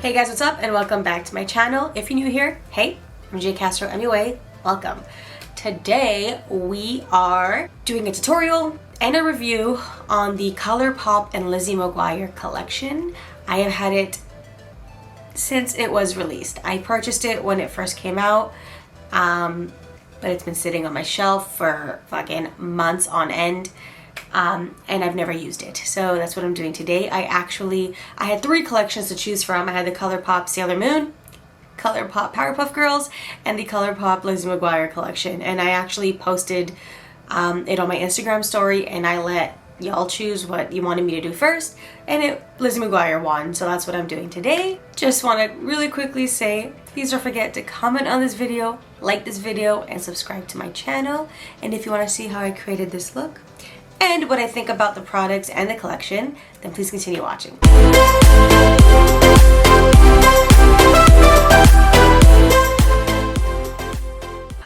Hey guys, what's up and welcome back to my channel. If you're new here, hey, I'm J Castro MUA, welcome. Today we are doing a tutorial and a review on the Colourpop and Lizzie McGuire collection. I have had it since it was released. I purchased it when it first came out, but it's been sitting on my shelf for fucking months on end. And I've never used it, so that's what I'm doing today. I had three collections to choose from. I had the Colourpop Sailor Moon, Colourpop Powerpuff Girls, and the Colourpop Lizzie McGuire collection, and I actually posted it on my Instagram story, and I let y'all choose what you wanted me to do first, and Lizzie McGuire won, so that's what I'm doing today. Just want to really quickly say, please don't forget to comment on this video, like this video, and subscribe to my channel. And if you want to see how I created this look and what I think about the products and the collection, then please continue watching.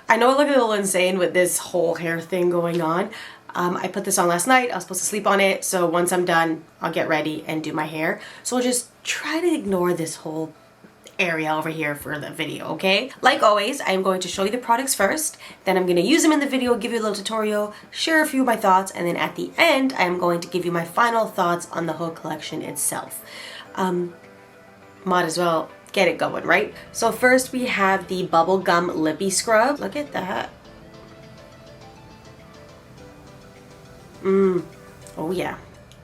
I know I look a little insane with this whole hair thing going on. I put this on last night. I was supposed to sleep on it, so once I'm done, I'll get ready and do my hair. So I'll just try to ignore this whole area over here for the video, okay? Like always, I'm going to show you the products first, then I'm going to use them in the video, give you a little tutorial, share a few of my thoughts, and then at the end, I'm going to give you my final thoughts on the whole collection itself. Might as well get it going, right? So first we have the Bubblegum Lippie Scrub. Look at that. Oh yeah,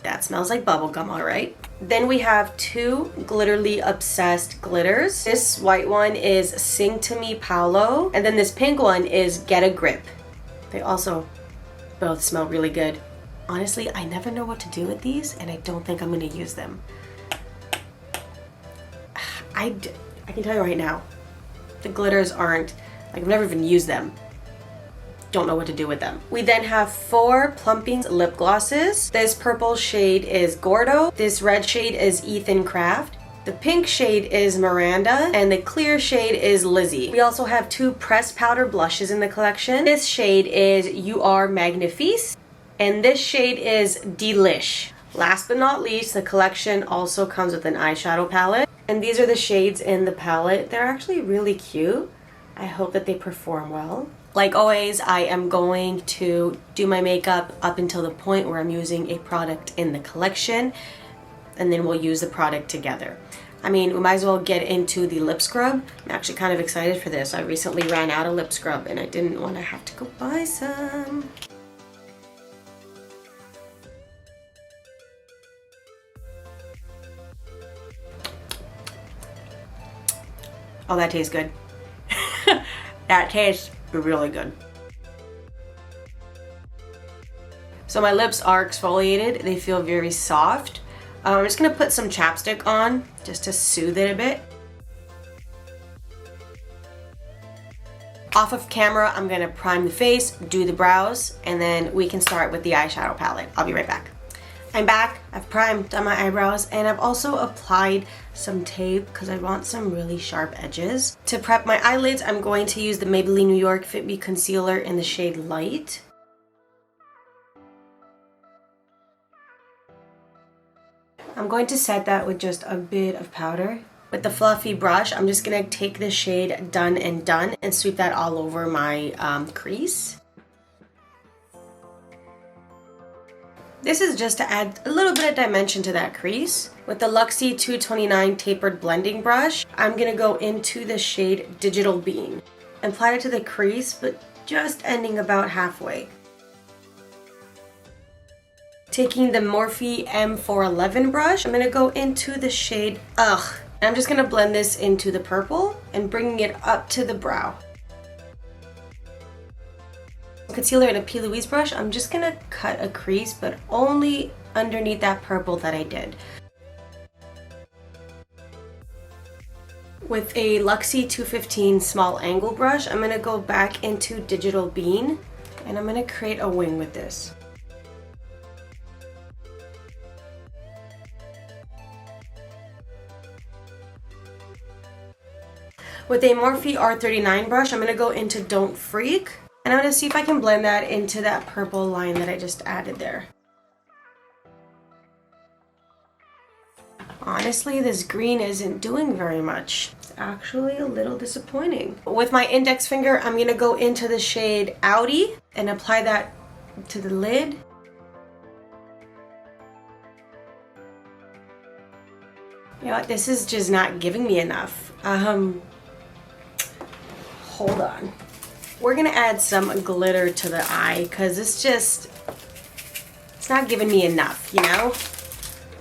that smells like bubblegum, all right. Then we have two Glitterly Obsessed glitters. This white one is Sing to Me Paolo, and then this pink one is Get a Grip. They also both smell really good. Honestly, I never know what to do with these, and I don't think I'm gonna use them. I can tell you right now, the glitters aren't, like, I've never even used them. Don't know what to do with them. We then have four Plumping lip glosses. This purple shade is Gordo. This red shade is Ethan Craft. The pink shade is Miranda, and the clear shade is Lizzie. We also have two pressed powder blushes in the collection. This shade is You Are Magnifico, and this shade is Delish. Last but not least, the collection also comes with an eyeshadow palette, and these are the shades in the palette. They're actually really cute. I hope that they perform well. Like always, I am going to do my makeup up until the point where I'm using a product in the collection, and then we'll use the product together. I mean, we might as well get into the lip scrub. I'm actually kind of excited for this. I recently ran out of lip scrub and I didn't want to have to go buy some. Oh, that tastes good. That tastes really good. So my lips are exfoliated. They feel very soft. I'm just gonna put some chapstick on just to soothe it a bit. Off of camera, I'm gonna prime the face, do the brows, and then we can start with the eyeshadow palette. I'll be right back. I'm back. I've primed, done my eyebrows, and I've also applied some tape because I want some really sharp edges. To prep my eyelids, I'm going to use the Maybelline New York Fit Me Concealer in the shade Light. I'm going to set that with just a bit of powder. With the fluffy brush, I'm just going to take the shade Done and Done and sweep that all over my crease. This is just to add a little bit of dimension to that crease. With the Luxie 229 tapered blending brush, I'm gonna go into the shade Digital Bean. Apply it to the crease, but just ending about halfway. Taking the Morphe M411 brush, I'm gonna go into the shade Uggghhh. And I'm just gonna blend this into the purple and bringing it up to the brow. Concealer and a P. Louise brush, I'm just gonna cut a crease, but only underneath that purple that I did. With a Luxie 215 small angle brush, I'm gonna go back into Digital Bean, and I'm gonna create a wing with this. With a Morphe R39 brush, I'm gonna go into Don't Freak, and I'm going to see if I can blend that into that purple line that I just added there. honestly, this green isn't doing very much. It's actually a little disappointing. With my index finger, I'm gonna go into the shade Outie and apply that to the lid. You know what, this is just not giving me enough. Hold on. We're gonna add some glitter to the eye because it's not giving me enough, you know?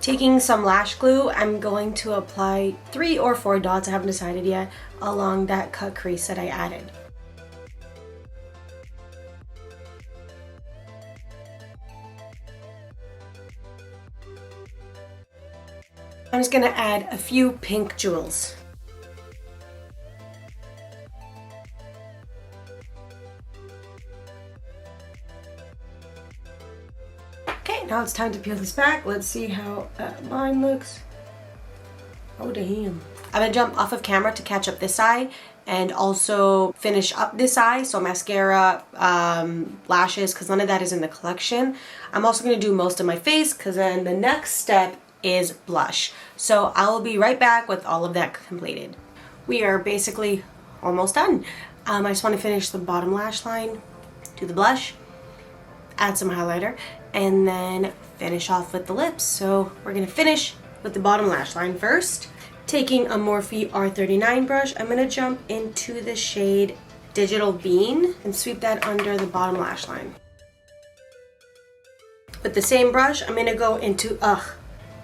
Taking some lash glue, I'm going to apply 3 or 4 dots, I haven't decided yet, along that cut crease that I added. I'm just gonna add a few pink jewels. Okay, now it's time to peel this back. Let's see how that line looks. Oh damn. I'm gonna jump off of camera to catch up this eye and also finish up this eye. So mascara, lashes, because none of that is in the collection. I'm also gonna do most of my face because then the next step is blush. So I will be right back with all of that completed. We are basically almost done. I just want to finish the bottom lash line, do the blush, add some highlighter, and then finish off with the lips. So we're gonna finish with the bottom lash line first. Taking a Morphe R39 brush, I'm gonna jump into the shade Digital Bean and sweep that under the bottom lash line. With the same brush, I'm gonna go into Uggghh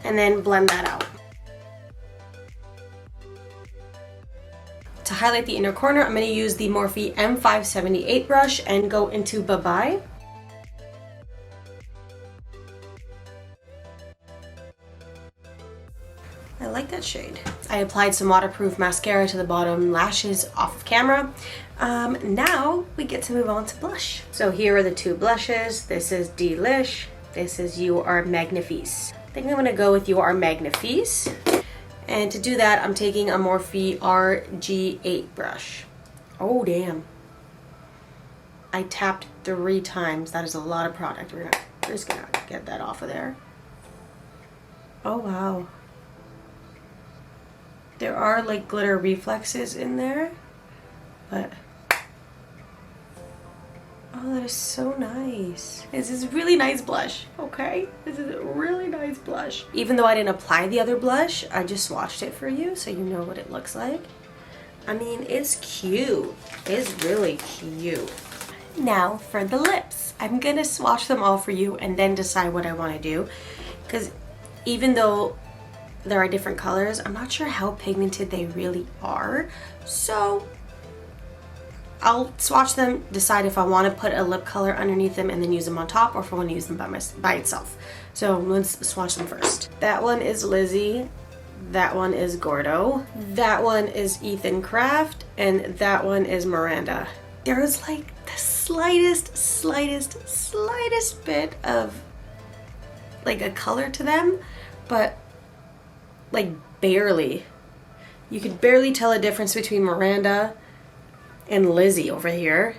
and then blend that out. To highlight the inner corner, I'm going to use the Morphe M578 brush and go into Bye Bye. I like that shade. I applied some waterproof mascara to the bottom lashes off of camera. Now we get to move on to blush. So here are the 2 blushes. This is Delish. This is You Are Magnifique. I think I'm going to go with You Are Magnifique. And to do that, I'm taking a Morphe RG8 brush. Oh, damn. I tapped 3 times. That is a lot of product. We're just gonna get that off of there. Oh, wow. There are like glitter reflexes in there, but oh, that is so nice. This is really nice blush, okay? This is a really nice blush. Even though I didn't apply the other blush, I just swatched it for you so you know what it looks like. I mean, it's cute. It's really cute. Now for the lips. I'm gonna swatch them all for you and then decide what I wanna do. Because even though there are different colors, I'm not sure how pigmented they really are. So I'll swatch them, decide if I want to put a lip color underneath them and then use them on top, or if I want to use them by itself. So let's swatch them first. That one is Lizzie. That one is Gordo. That one is Ethan Craft. And that one is Miranda. There's like the slightest bit of like a color to them, but like barely. You could barely tell a difference between Miranda and Lizzie over here.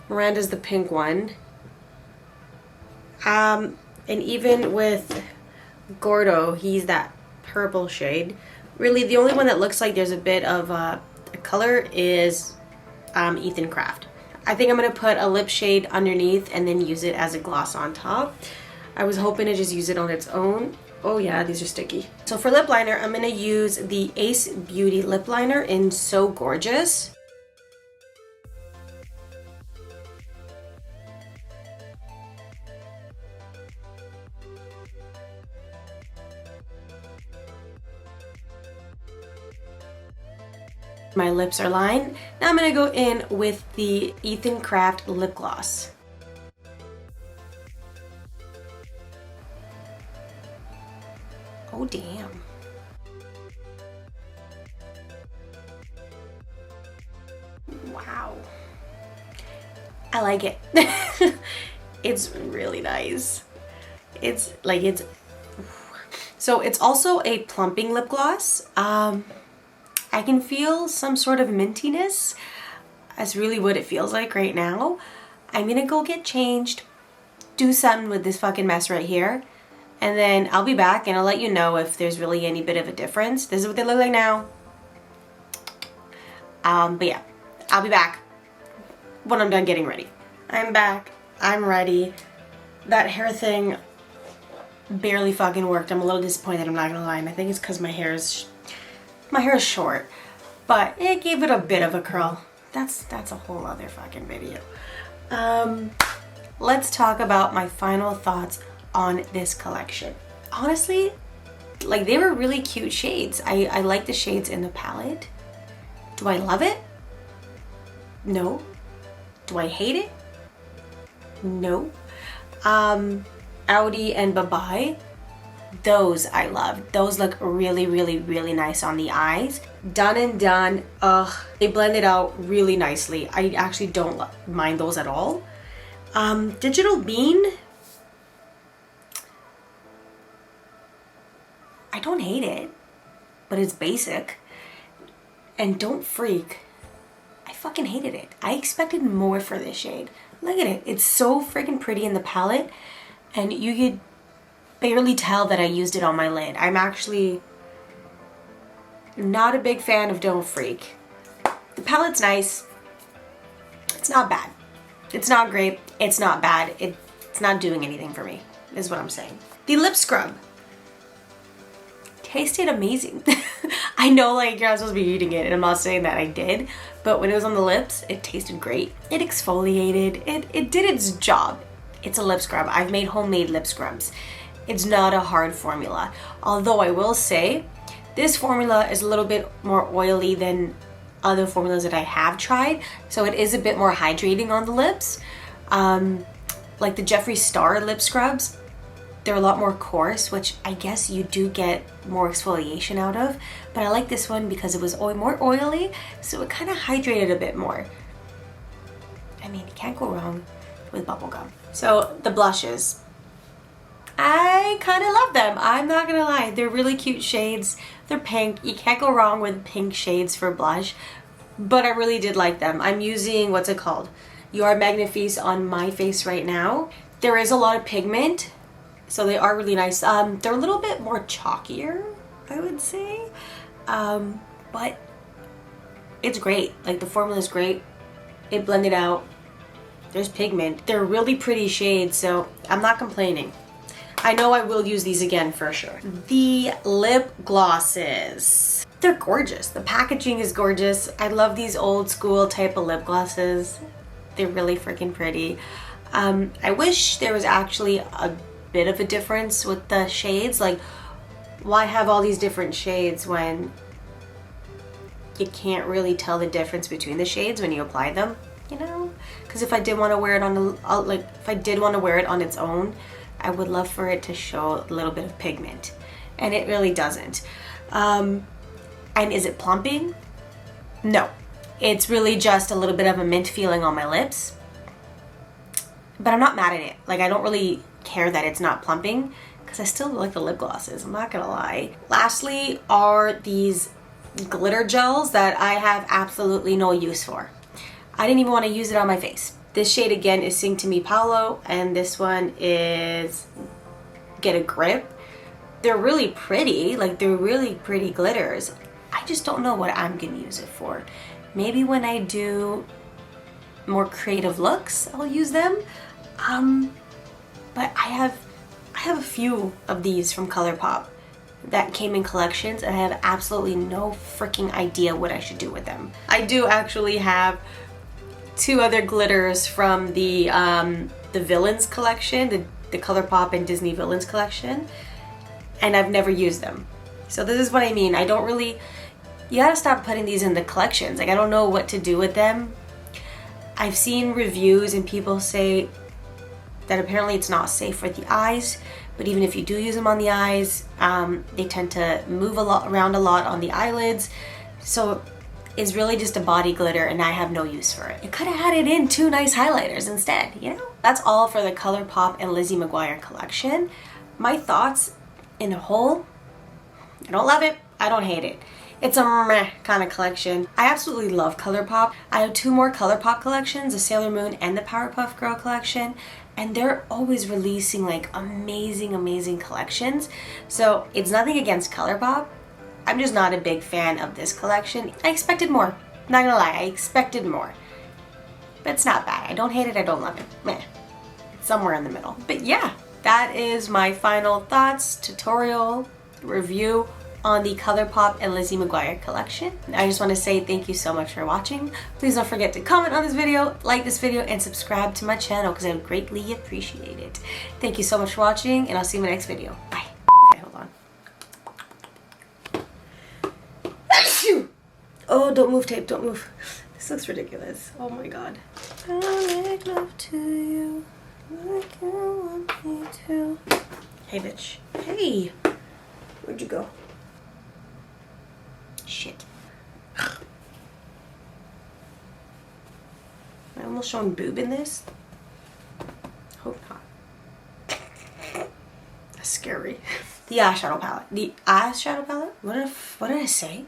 Miranda's the pink one. And even with Gordo, he's that purple shade. Really, the only one that looks like there's a bit of a color is Ethan Craft. I think I'm gonna put a lip shade underneath and then use it as a gloss on top. I was hoping to just use it on its own. Oh yeah, these are sticky. So for lip liner, I'm gonna use the Ace Beauty lip liner in So Gorgeous. My lips are lined. Now I'm gonna go in with the Ethan Craft lip gloss. Oh damn. Wow. I like it. It's really nice. So it's also a plumping lip gloss. I can feel some sort of mintiness. That's really what it feels like right now. I'm gonna go get changed, do something with this fucking mess right here, and then I'll be back and I'll let you know if there's really any bit of a difference. This is what they look like now. But yeah, I'll be back when I'm done getting ready. I'm back. I'm ready. That hair thing barely fucking worked. I'm a little disappointed, I'm not gonna lie, and I think it's because my hair is short, but it gave it a bit of a curl. That's a whole other fucking video. Let's talk about my final thoughts on this collection. Honestly, like, they were really cute shades. I like the shades in the palette. Do I love it? No. Do I hate it? No. Audi and Bye-Bye, those I love. Those look really, really, really nice on the eyes. Done and Done, they blended out really nicely. I actually don't mind those at all. Digital Bean, I don't hate it, but it's basic. And Don't Freak, I fucking hated it. I expected more for this shade. Look at it, it's so freaking pretty in the palette, and you could barely tell that I used it on my lid. I'm actually not a big fan of Don't Freak. The palette's nice. It's not bad. It's not great. It's not bad. It's not doing anything for me, is what I'm saying. The lip scrub tasted amazing. I know, like, you're not supposed to be eating it, and I'm not saying that I did, but when it was on the lips, it tasted great. It exfoliated. It did its job. It's a lip scrub. I've made homemade lip scrubs. It's not a hard formula. Although I will say, this formula is a little bit more oily than other formulas that I have tried, so it is a bit more hydrating on the lips. Like the Jeffree Star lip scrubs, they're a lot more coarse, which I guess you do get more exfoliation out of, but I like this one because it was more oily, so it kind of hydrated a bit more. I mean, you can't go wrong with bubblegum. So the blushes, I kind of love them. I'm not gonna lie, they're really cute shades. They're pink. You can't go wrong with pink shades for blush, but I really did like them. I'm using, what's it called? Your Magnifico on my face right now. There is a lot of pigment, so they are really nice. They're a little bit more chalkier, I would say, but it's great. Like, the formula is great. It blended out. There's pigment. They're really pretty shades, so I'm not complaining. I know I will use these again for sure. The lip glosses. They're gorgeous. The packaging is gorgeous. I love these old school type of lip glosses. They're really freaking pretty. I wish there was actually a bit of a difference with the shades. Like, why have all these different shades when you can't really tell the difference between the shades when you apply them, you know? Because if I did want to wear it on if I did want to wear it on its own, I would love for it to show a little bit of pigment, and it really doesn't. And is it plumping? No. It's really just a little bit of a mint feeling on my lips, but I'm not mad at it. Like, I don't really care that it's not plumping because I still like the lip glosses, I'm not gonna lie. Lastly are these glitter gels that I have absolutely no use for. I didn't even want to use it on my face. This shade again is Sing to Me Paolo, and this one is Get a Grip. They're really pretty, like, they're really pretty glitters. I just don't know what I'm gonna use it for. Maybe when I do more creative looks, I'll use them. But I have a few of these from Colourpop that came in collections, and I have absolutely no freaking idea what I should do with them. I do actually have two other glitters from the Villains collection, the Colourpop and Disney Villains collection, and I've never used them. So this is what I mean. I don't really, you gotta stop putting these in the collections. Like, I don't know what to do with them. I've seen reviews and people say that apparently it's not safe for the eyes, but even if you do use them on the eyes, they tend to move around a lot on the eyelids. So it's really just a body glitter, and I have no use for it. You could have added in two nice highlighters instead, you know? That's all for the Colourpop and Lizzie McGuire collection. My thoughts in a whole, I don't love it, I don't hate it. It's a meh kind of collection. I absolutely love Colourpop. I have two more Colourpop collections, the Sailor Moon and the Powerpuff Girl collection, and they're always releasing like amazing collections. So it's nothing against Colourpop. I'm just not a big fan of this collection. I expected more. Not gonna lie, I expected more. But it's not bad. I don't hate it, I don't love it. Meh. It's somewhere in the middle. But yeah, that is my final thoughts, tutorial, review on the Colourpop and Lizzie McGuire collection. I just want to say thank you so much for watching. Please don't forget to comment on this video, like this video, and subscribe to my channel because I would greatly appreciate it. Thank you so much for watching, and I'll see you in my next video. Bye. Okay, hold on. Oh, don't move, tape, don't move. This looks ridiculous. Oh my god. I'll make love to you like you want me to. Hey, bitch. Hey. Where'd you go? Shit. Am I almost showing boob in this? Hope not. That's scary. The eyeshadow palette. The eyeshadow palette? What did I say?